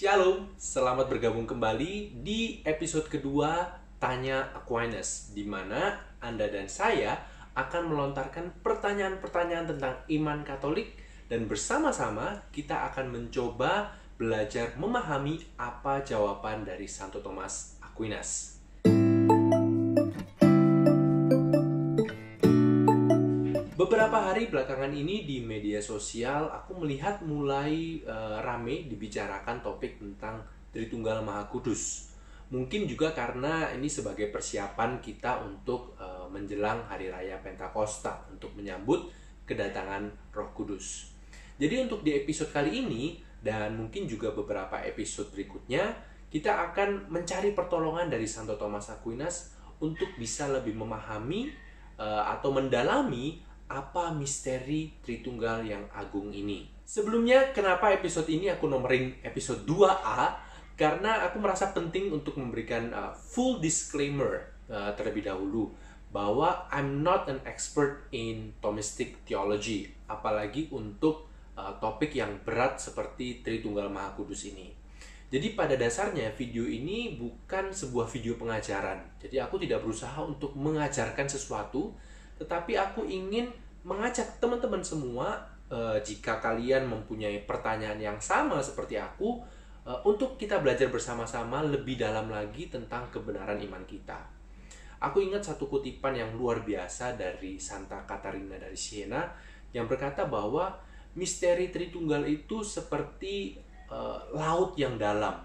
Shalom, selamat bergabung kembali di episode kedua Tanya Aquinas, di mana Anda dan saya akan melontarkan pertanyaan-pertanyaan tentang iman Katolik dan bersama-sama kita akan mencoba belajar memahami apa jawaban dari Santo Thomas Aquinas. Beberapa hari belakangan ini di media sosial aku melihat mulai rame dibicarakan topik tentang Tritunggal Maha Kudus. Mungkin juga karena ini sebagai persiapan kita untuk menjelang Hari Raya Pentakosta untuk menyambut kedatangan Roh Kudus. Jadi untuk di episode kali ini dan mungkin juga beberapa episode berikutnya kita akan mencari pertolongan dari Santo Thomas Aquinas untuk bisa lebih memahami atau mendalami apa misteri Tritunggal yang agung ini. Sebelumnya, kenapa episode ini aku nomorin episode 2A? Karena aku merasa penting untuk memberikan full disclaimer terlebih dahulu bahwa I'm not an expert in Thomistic theology, apalagi untuk topik yang berat seperti Tritunggal Maha Kudus ini. Jadi pada dasarnya video ini bukan sebuah video pengajaran. Jadi aku tidak berusaha untuk mengajarkan sesuatu, tetapi aku ingin mengajak teman-teman semua, jika kalian mempunyai pertanyaan yang sama seperti aku, untuk kita belajar bersama-sama lebih dalam lagi tentang kebenaran iman kita. Aku ingat satu kutipan yang luar biasa dari Santa Katarina dari Siena yang berkata bahwa misteri Tritunggal itu seperti laut yang dalam.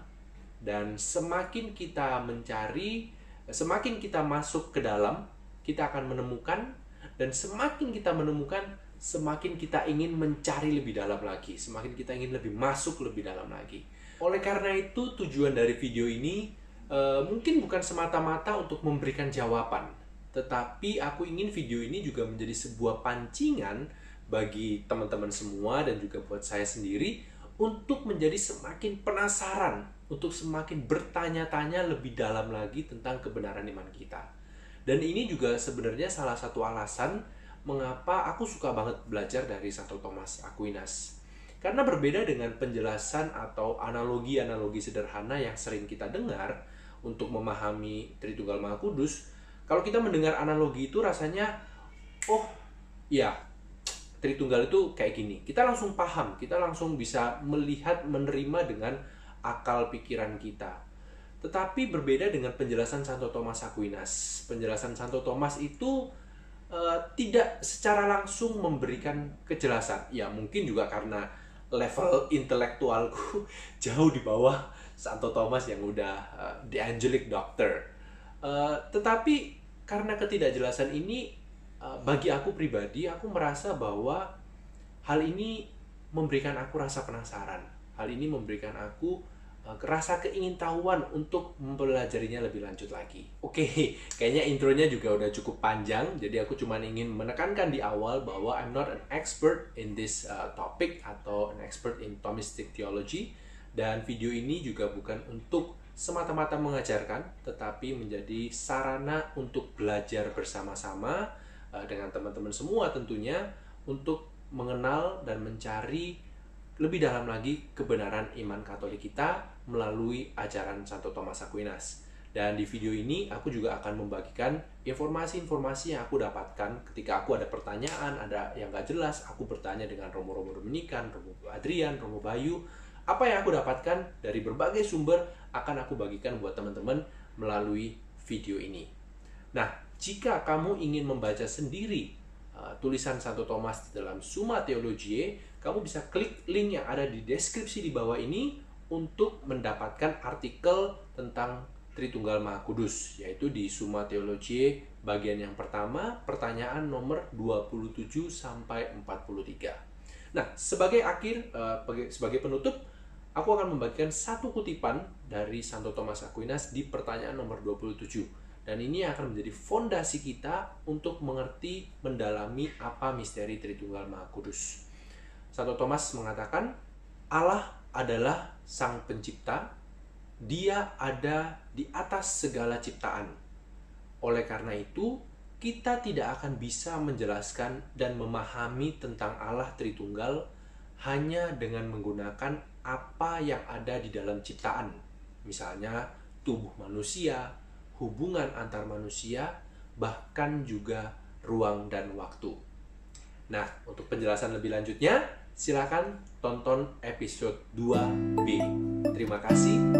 Dan semakin kita mencari, semakin kita masuk ke dalam, kita akan menemukan. Dan semakin kita menemukan, semakin kita ingin mencari lebih dalam lagi. Semakin kita ingin lebih masuk lebih dalam lagi. Oleh karena itu, tujuan dari video ini mungkin bukan semata-mata untuk memberikan jawaban. Tetapi aku ingin video ini juga menjadi sebuah pancingan bagi teman-teman semua dan juga buat saya sendiri untuk menjadi semakin penasaran, untuk semakin bertanya-tanya lebih dalam lagi tentang kebenaran iman kita. Dan ini juga sebenarnya salah satu alasan mengapa aku suka banget belajar dari Santo Thomas Aquinas. Karena berbeda dengan penjelasan atau analogi-analogi sederhana yang sering kita dengar untuk memahami Tritunggal Maha Kudus, kalau kita mendengar analogi itu rasanya, oh ya, Tritunggal itu kayak gini. Kita langsung paham, kita langsung bisa melihat, menerima dengan akal pikiran kita. Tetapi berbeda dengan penjelasan Santo Thomas Aquinas. Penjelasan Santo Thomas itu tidak secara langsung memberikan kejelasan. Ya mungkin juga karena level intelektualku jauh di bawah Santo Thomas yang udah the angelic doctor. Tetapi karena ketidakjelasan ini, bagi aku pribadi, aku merasa bahwa hal ini memberikan aku rasa penasaran. Hal ini memberikan aku rasa keingintahuan untuk mempelajarinya lebih lanjut lagi. Oke, kayaknya intronya juga udah cukup panjang, jadi aku cuma ingin menekankan di awal bahwa I'm not an expert in this topic atau an expert in Thomistic theology, dan video ini juga bukan untuk semata-mata mengajarkan, tetapi menjadi sarana untuk belajar bersama-sama dengan teman-teman semua tentunya, untuk mengenal dan mencari lebih dalam lagi kebenaran iman Katolik kita melalui ajaran Santo Thomas Aquinas. Dan di video ini aku juga akan membagikan informasi-informasi yang aku dapatkan ketika aku ada pertanyaan, ada yang gak jelas, aku bertanya dengan Romo-Romo Dominikan, Romo Adrian, Romo Bayu. Apa yang aku dapatkan dari berbagai sumber akan aku bagikan buat teman-teman melalui video ini. Nah, jika kamu ingin membaca sendiri tulisan Santo Thomas di dalam Summa Theologiae, kamu bisa klik link yang ada di deskripsi di bawah ini untuk mendapatkan artikel tentang Tritunggal Maha Kudus, yaitu di Summa Theologiae bagian yang pertama, pertanyaan nomor 27 sampai 43. Nah, sebagai sebagai penutup, aku akan membagikan satu kutipan dari Santo Thomas Aquinas di pertanyaan nomor 27. Dan ini akan menjadi fondasi kita untuk mengerti, mendalami apa misteri Tritunggal Maha Kudus. Santo Thomas mengatakan, Allah adalah Sang Pencipta, Dia ada di atas segala ciptaan. Oleh karena itu, kita tidak akan bisa menjelaskan dan memahami tentang Allah Tritunggal hanya dengan menggunakan apa yang ada di dalam ciptaan. Misalnya tubuh manusia, hubungan antar manusia, bahkan juga ruang dan waktu. Nah, untuk penjelasan lebih lanjutnya, silakan tonton episode 2B. Terima kasih.